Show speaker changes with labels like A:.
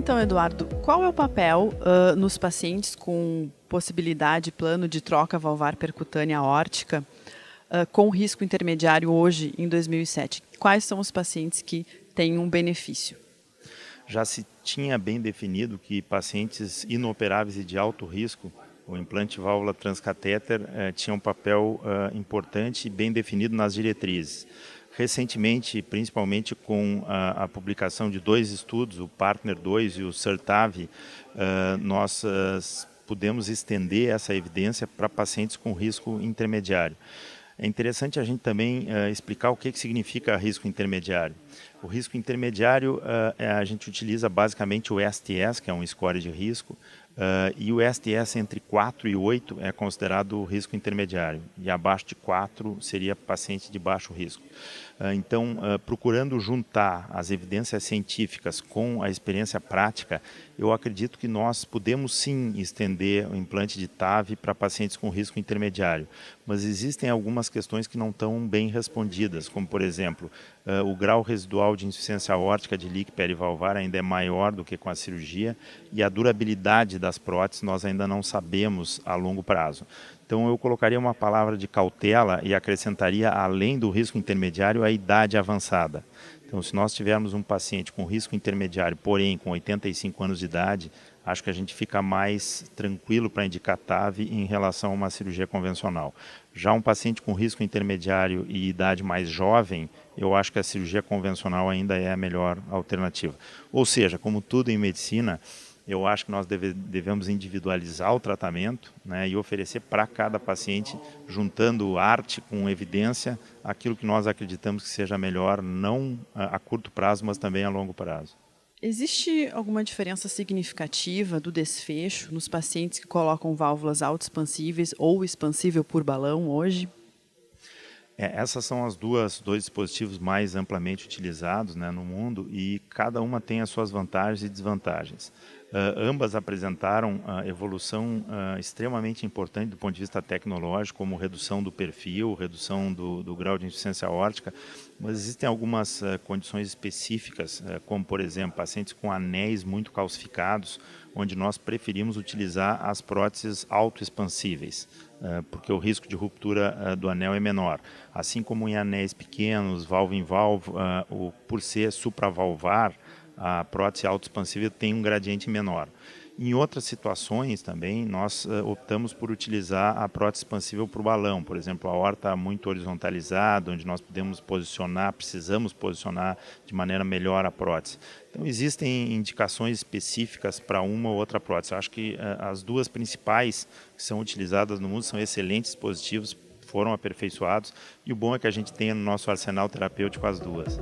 A: Então, Eduardo, qual é o papel nos pacientes com possibilidade e plano de troca valvar percutânea aórtica com risco intermediário hoje, em 2007? Quais são os pacientes que têm um benefício?
B: Já se tinha bem definido que pacientes inoperáveis e de alto risco, o implante de válvula transcatéter tinha um papel importante e bem definido nas diretrizes. Recentemente, principalmente com a publicação de 2 estudos, o Partner 2 e o CERTAV, nós pudemos estender essa evidência para pacientes com risco intermediário. É interessante a gente também explicar o que significa risco intermediário. O risco intermediário, a gente utiliza basicamente o STS, que é um score de risco, e o STS entre 4 e 8 é considerado risco intermediário, e abaixo de 4 seria paciente de baixo risco. Então, procurando juntar as evidências científicas com a experiência prática, eu acredito que nós podemos sim estender o implante de TAV para pacientes com risco intermediário, mas existem algumas questões que não estão bem respondidas, como por exemplo, o grau residual de insuficiência aórtica de leak perivalvar ainda é maior do que com a cirurgia e a durabilidade das próteses nós ainda não sabemos a longo prazo. Então eu colocaria uma palavra de cautela e acrescentaria, além do risco intermediário, a idade avançada. Então, se nós tivermos um paciente com risco intermediário, porém com 85 anos de idade, acho que a gente fica mais tranquilo para indicar TAV em relação a uma cirurgia convencional. Já um paciente com risco intermediário e idade mais jovem, eu acho que a cirurgia convencional ainda é a melhor alternativa. Ou seja, como tudo em medicina, eu acho que nós devemos individualizar o tratamento, né, e oferecer para cada paciente, juntando arte com evidência, aquilo que nós acreditamos que seja melhor, não a curto prazo, mas também a longo prazo.
A: Existe alguma diferença significativa do desfecho nos pacientes que colocam válvulas autoexpansíveis ou expansível por balão hoje?
B: Essas são as dois dispositivos mais amplamente utilizados, né, no mundo, e cada uma tem as suas vantagens e desvantagens. Ambas apresentaram evolução extremamente importante do ponto de vista tecnológico, como redução do perfil, redução do grau de insuficiência aórtica, mas existem algumas condições específicas, como por exemplo, pacientes com anéis muito calcificados, onde nós preferimos utilizar as próteses autoexpansíveis, porque o risco de ruptura do anel é menor. Assim como em anéis pequenos, valve em valve, por ser supravalvar, a prótese autoexpansível tem um gradiente menor. Em outras situações também, nós optamos por utilizar a prótese expansível para o balão, por exemplo, a aorta muito horizontalizada, onde nós precisamos posicionar de maneira melhor a prótese. Então, existem indicações específicas para uma ou outra prótese. Eu acho que as duas principais que são utilizadas no mundo são excelentes dispositivos, foram aperfeiçoados, e o bom é que a gente tenha no nosso arsenal terapêutico as duas.